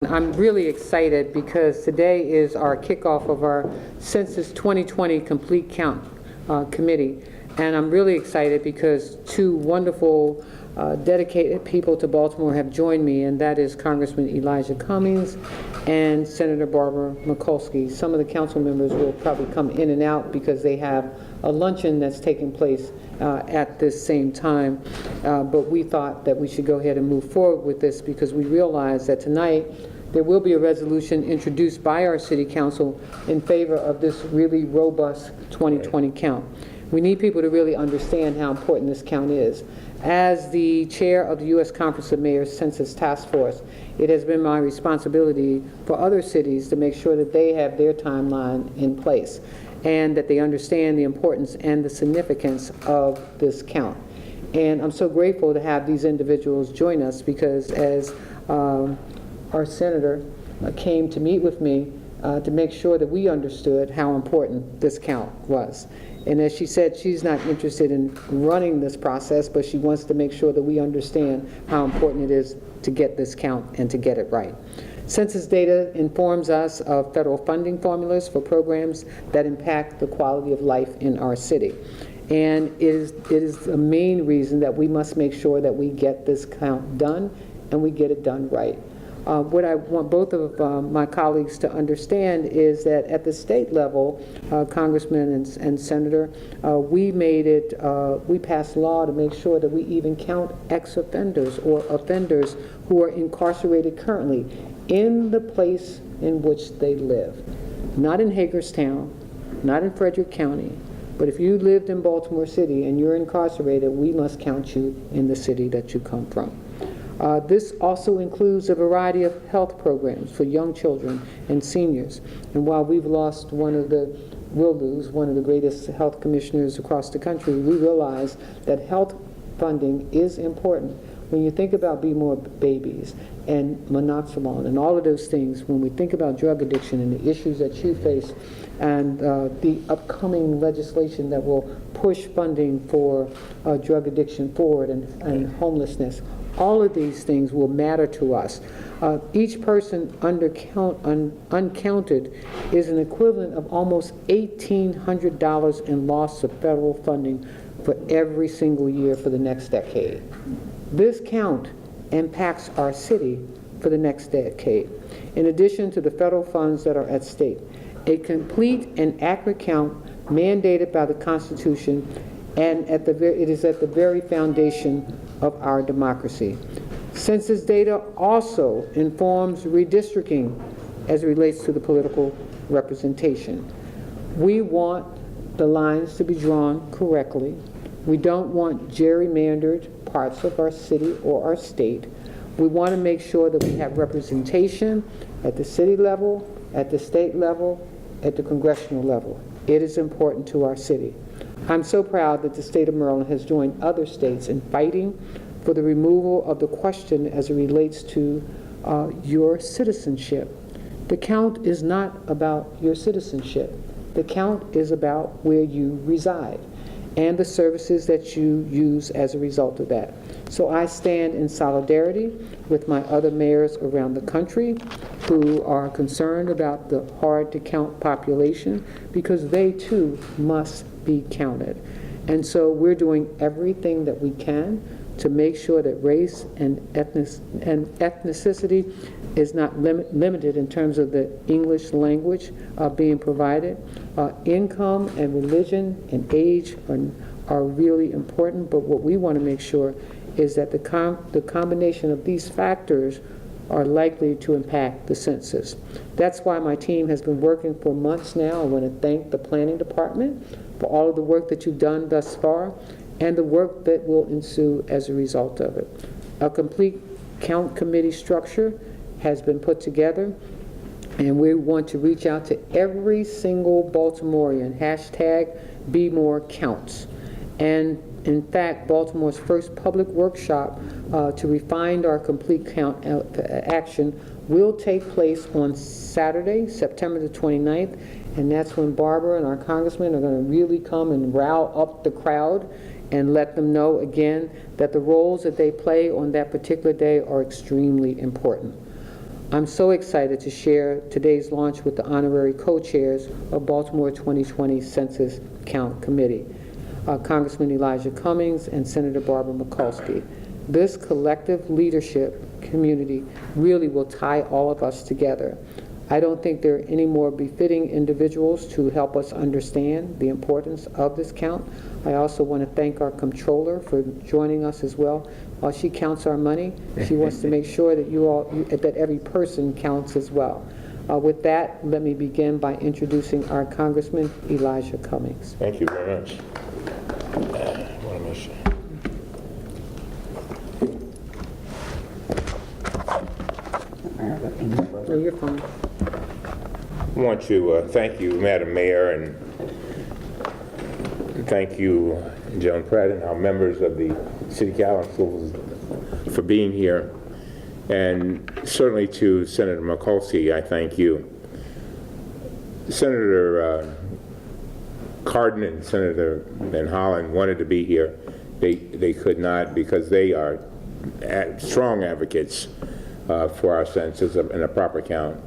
I'm really excited because today is our kickoff of our Census 2020 Complete Count Committee. And I'm really excited because two wonderful, dedicated people to Baltimore have joined me, and that is Congressman Elijah Cummings and Senator Barbara Mikulski. Some of the council members will probably come in and out because they have a luncheon that's taking place at this same time. But we thought that we should go ahead and move forward with this because we realize that tonight there will be a resolution introduced by our city council in favor of this really robust 2020 count. We need people to really understand how important this count is. As the chair of the U.S. Conference of Mayors Census Task Force, it has been my responsibility for other cities to make sure that they have their timeline in place and that they understand the importance and the significance of this count. And I'm so grateful to have these individuals join us because as our senator came to meet with me to make sure that we understood how important this count was. And as she said, she's not interested in running this process, but she wants to make sure that we understand how important it is to get this count and to get it right. Census data informs us of federal funding formulas for programs that impact the quality of life in our city. And it is the main reason that we must make sure that we get this count done and we get it done right. What I want both of my colleagues to understand is that at the state level, Congressman and Senator, we passed law to make sure that we even count ex-offenders or offenders who are incarcerated currently in the place in which they live. Not in Hagerstown, not in Frederick County, but if you lived in Baltimore City and you're incarcerated, we must count you in the city that you come from. This also includes a variety of health programs for young children and seniors. And while we've lost will lose one of the greatest health commissioners across the country, we realize that health funding is important. When you think about Be More Babies and Minoxidil and all of those things, when we think about drug addiction and the issues that you face and the upcoming legislation that will push funding for drug addiction forward and homelessness, all of these things will matter to us. Each person uncounted is an equivalent of almost $1,800 in loss of federal funding for every single year for the next decade. This count impacts our city for the next decade. In addition to the federal funds that are at stake, a complete and accurate count mandated by the Constitution, and it is at the very foundation of our democracy. Census data also informs redistricting as it relates to the political representation. We want the lines to be drawn correctly. We don't want gerrymandered parts of our city or our state. We want to make sure that we have representation at the city level, at the state level, at the congressional level. It is important to our city. I'm so proud that the state of Maryland has joined other states in fighting for the removal of the question as it relates to your citizenship. The count is not about your citizenship. The count is about where you reside and the services that you use as a result of that. So I stand in solidarity with my other mayors around the country who are concerned about the hard-to-count population because they too must be counted. And so we're doing everything that we can to make sure that race and ethnicity is not limited in terms of the English language being provided. Income and religion and age are really important, but what we want to make sure is that the combination of these factors are likely to impact the census. That's why my team has been working for months now. I want to thank the planning department for all of the work that you've done thus far and the work that will ensue as a result of it. A complete count committee structure has been put together, and we want to reach out to every single Baltimorean, #BeMoreCounts. And in fact, Baltimore's first public workshop to refine our complete count action will take place on Saturday, September the 29th, and that's when Barbara and our congressmen are going to really come and rile up the crowd and let them know again that the roles that they play on that particular day are extremely important. I'm so excited to share today's launch with the honorary co-chairs of Baltimore 2020 Census Count Committee, Congressman Elijah Cummings and Senator Barbara Mikulski. This collective leadership community really will tie all of us together. I don't think there are any more befitting individuals to help us understand the importance of this count. I also want to thank our comptroller for joining us as well. While she counts our money, she wants to make sure that that every person counts as well. With that, let me begin by introducing our Congressman Elijah Cummings. Thank you very much. No, you're fine. I want to thank you, Madam Mayor, and thank you, Joan Pratt, and our members of the City Council for being here, and certainly to Senator Mikulski, I thank you. Senator Cardin and Senator Van Hollen wanted to be here. They could not because they are strong advocates for our census and a proper count.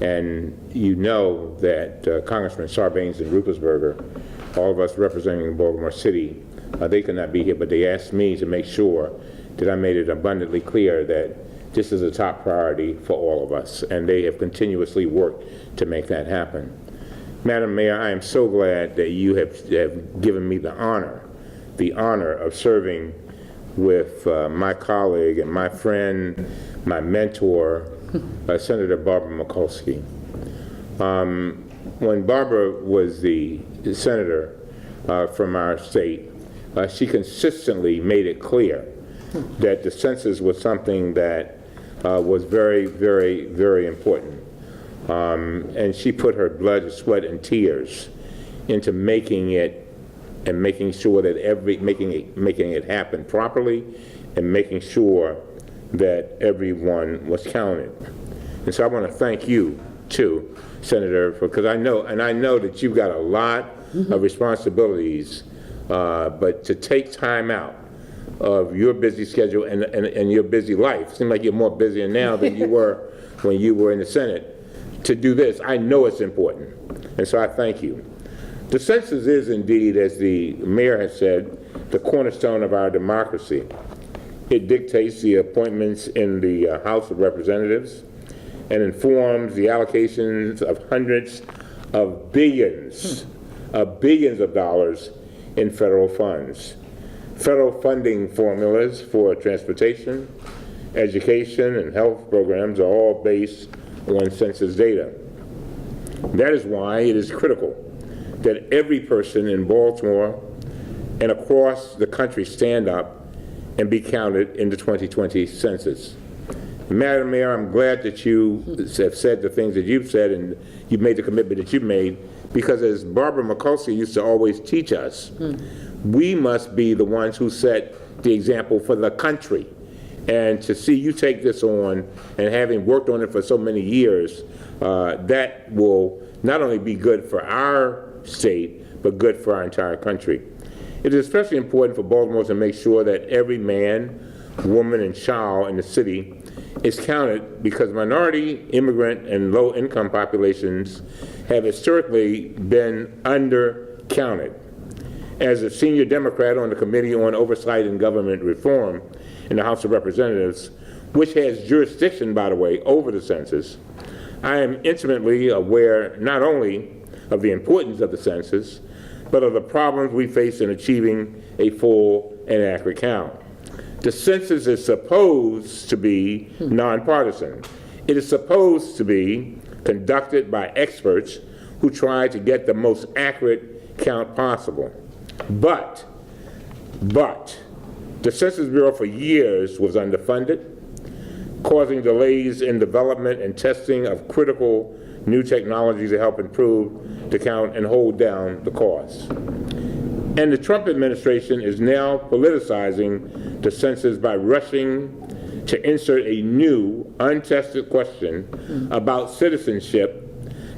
And you know that Congressman Sarbanes and Ruppersberger, all of us representing Baltimore City, they could not be here, but they asked me to make sure that I made it abundantly clear that this is a top priority for all of us, and they have continuously worked to make that happen. Madam Mayor, I am so glad that you have given me the honor of serving with my colleague and my friend, my mentor, Senator Barbara Mikulski. When Barbara was the senator from our state, she consistently made it clear that the census was something that was very, very, very important. And she put her blood, sweat, and tears into making it and making sure that making it happen properly and making sure that everyone was counted. And so I want to thank you too, Senator, because I know that you've got a lot of responsibilities, but to take time out of your busy schedule and your busy life, seems like you're more busy now than you were when you were in the Senate, to do this, I know it's important. And so I thank you. The census is indeed, as the mayor has said, the cornerstone of our democracy. It dictates the appointments in the House of Representatives and informs the allocations of hundreds of billions of dollars in federal funds. Federal funding formulas for transportation, education, and health programs are all based on census data. That is why it is critical that every person in Baltimore and across the country stand up and be counted in the 2020 census. Madam Mayor, I'm glad that you have said the things that you've said and you've made the commitment that you've made, because as Barbara Mikulski used to always teach us, we must be the ones who set the example for the country. And to see you take this on, and having worked on it for so many years, that will not only be good for our state, but good for our entire country. It is especially important for Baltimore to make sure that every man, woman, and child in the city is counted, because minority, immigrant, and low-income populations have historically been undercounted. As a senior Democrat on the Committee on Oversight and Government Reform in the House of Representatives, which has jurisdiction, by the way, over the census, I am intimately aware not only of the importance of the census, but of the problems we face in achieving a full and accurate count. The census is supposed to be nonpartisan. It is supposed to be conducted by experts who try to get the most accurate count possible. But the Census Bureau for years was underfunded, causing delays in development and testing of critical new technologies to help improve the count and hold down the costs. And the Trump administration is now politicizing the census by rushing to insert a new, untested question about citizenship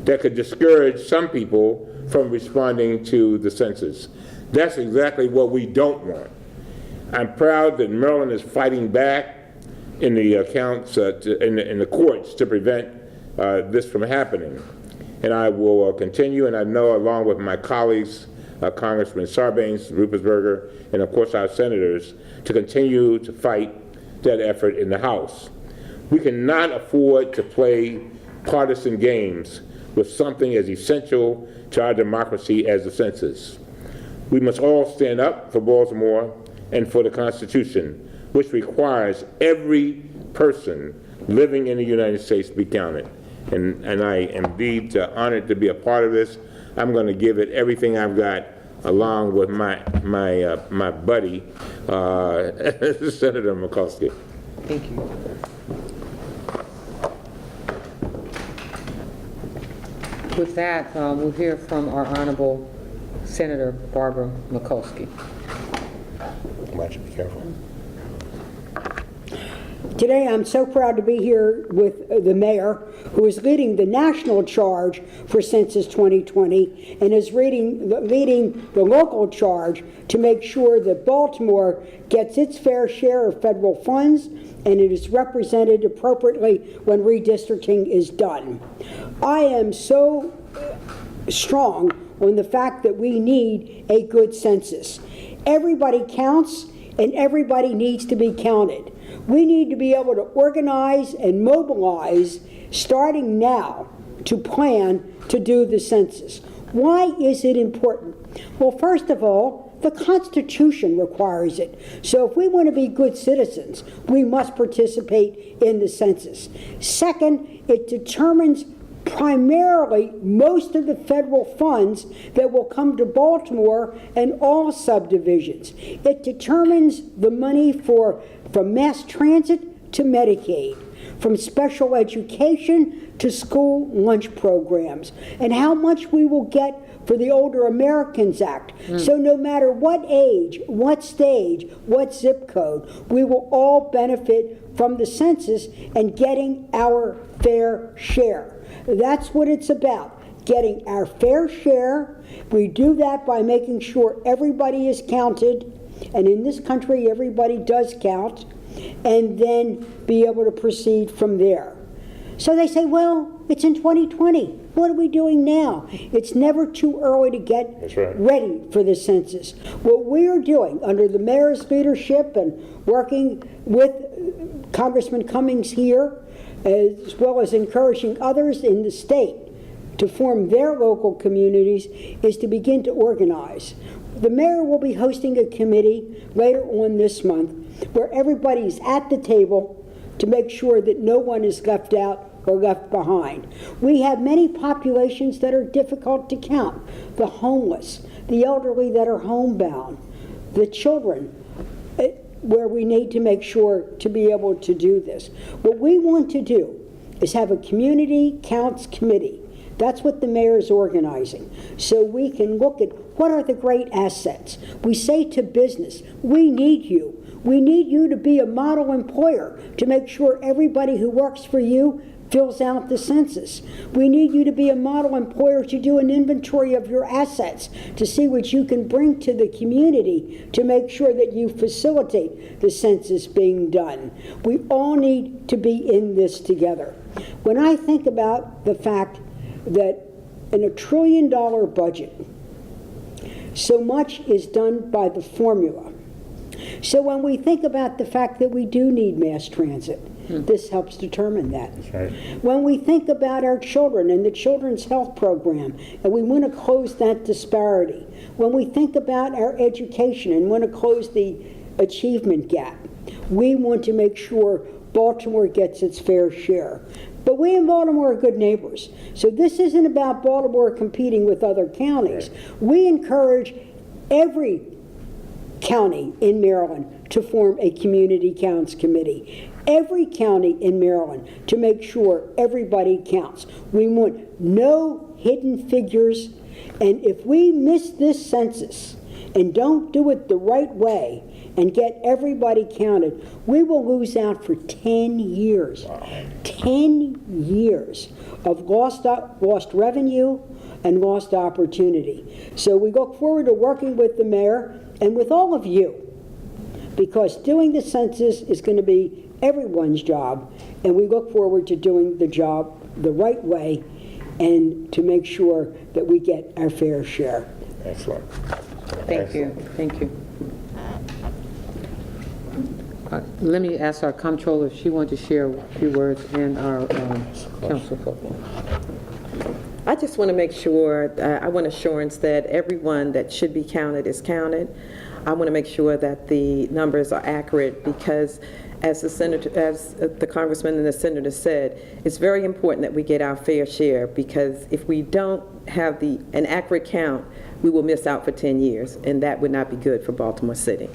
that could discourage some people from responding to the census. That's exactly what we don't want. I'm proud that Maryland is fighting back in the accounts, in the courts to prevent this from happening. And I will continue, and I know along with my colleagues, Congressman Sarbanes, Ruppersberger, and of course our senators, to continue to fight that effort in the House. We cannot afford to play partisan games with something as essential to our democracy as the census. We must all stand up for Baltimore and for the Constitution, which requires every person living in the United States to be counted. And I am indeed honored to be a part of this. I'm going to give it everything I've got, along with my buddy, Senator Mikulski. Thank you. With that, we'll hear from our Honorable Senator Barbara Mikulski. Why don't you be careful? Today, I'm so proud to be here with the mayor, who is leading the national charge for Census 2020 and is leading the local charge to make sure that Baltimore gets its fair share of federal funds and it is represented appropriately when redistricting is done. I am so strong on the fact that we need a good census. Everybody counts and everybody needs to be counted. We need to be able to organize and mobilize starting now to plan to do the census. Why is it important? Well, first of all, the Constitution requires it. So if we want to be good citizens, we must participate in the census. Second, it determines primarily most of the federal funds that will come to Baltimore and all subdivisions. It determines the money from mass transit to Medicaid, from special education to school lunch programs, and how much we will get for the Older Americans Act. So no matter what age, what stage, what zip code, we will all benefit from the census and getting our fair share. That's what it's about, getting our fair share. We do that by making sure everybody is counted, and in this country everybody does count, and then be able to proceed from there. So they say, well, it's in 2020. What are we doing now? It's never too early to get ready for the census. What we are doing under the mayor's leadership and working with Congressman Cummings here, as well as encouraging others in the state to form their local communities, is to begin to organize. The mayor will be hosting a committee later on this month where everybody's at the table to make sure that no one is left out or left behind. We have many populations that are difficult to count: the homeless, the elderly that are homebound, the children, where we need to make sure to be able to do this. What we want to do is have a community counts committee. That's what the mayor is organizing, so we can look at what are the great assets. We say to business, we need you. We need you to be a model employer to make sure everybody who works for you fills out the census. We need you to be a model employer to do an inventory of your assets, to see what you can bring to the community to make sure that you facilitate the census being done. We all need to be in this together. When I think about the fact that in $1 trillion budget, so much is done by the formula. So when we think about the fact that we do need mass transit, this helps determine that. Right. When we think about our children and the Children's Health Program, and we want to close that disparity. When we think about our education and want to close the achievement gap, we want to make sure Baltimore gets its fair share. But we in Baltimore are good neighbors. So this isn't about Baltimore competing with other counties. Right. We encourage every county in Maryland to form a community counts committee. Every county in Maryland to make sure everybody counts. We want no hidden figures, and if we miss this census and don't do it the right way and get everybody counted, we will lose out for 10 years. 10 years of lost revenue and lost opportunity. So we look forward to working with the mayor and with all of you, because doing the census is going to be everyone's job, and we look forward to doing the job the right way and to make sure that we get our fair share. Excellent. Thank you, thank you. Let me ask our comptroller if she wanted to share a few words, and our council folk. I just want to make sure, I want assurance that everyone that should be counted is counted. I want to make sure that the numbers are accurate because as the congressman and the senator said, it's very important that we get our fair share because if we don't have an accurate count, we will miss out for 10 years, and that would not be good for Baltimore City.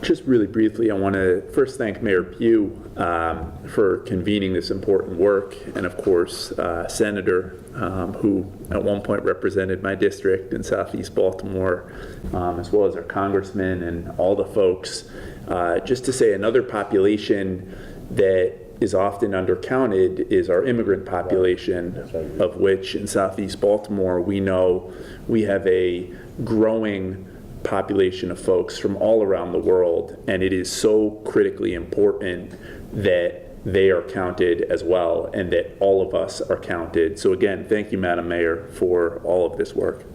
Just really briefly, I want to first thank Mayor Pugh for convening this important work, and of course, Senator, who at one point represented my district in Southeast Baltimore, as well as our congressman and all the folks. Just to say another population that is often undercounted is our immigrant population, of which in Southeast Baltimore we know we have a growing population of folks from all around the world, and it is so critically important that they are counted as well and that all of us are counted. So again, thank you, Madam Mayor, for all of this work.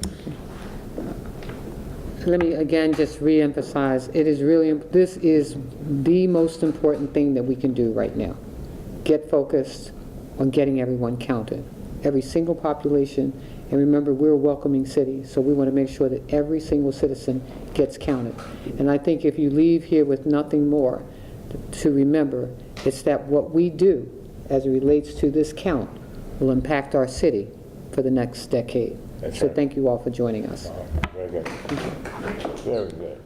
Let me again just re-emphasize, this is the most important thing that we can do right now. Get focused on getting everyone counted, every single population. And remember, we're a welcoming city, so we want to make sure that every single citizen gets counted. And I think if you leave here with nothing more to remember, it's that what we do as it relates to this count will impact our city for the next decade. So thank you all for joining us. Very good. Very good.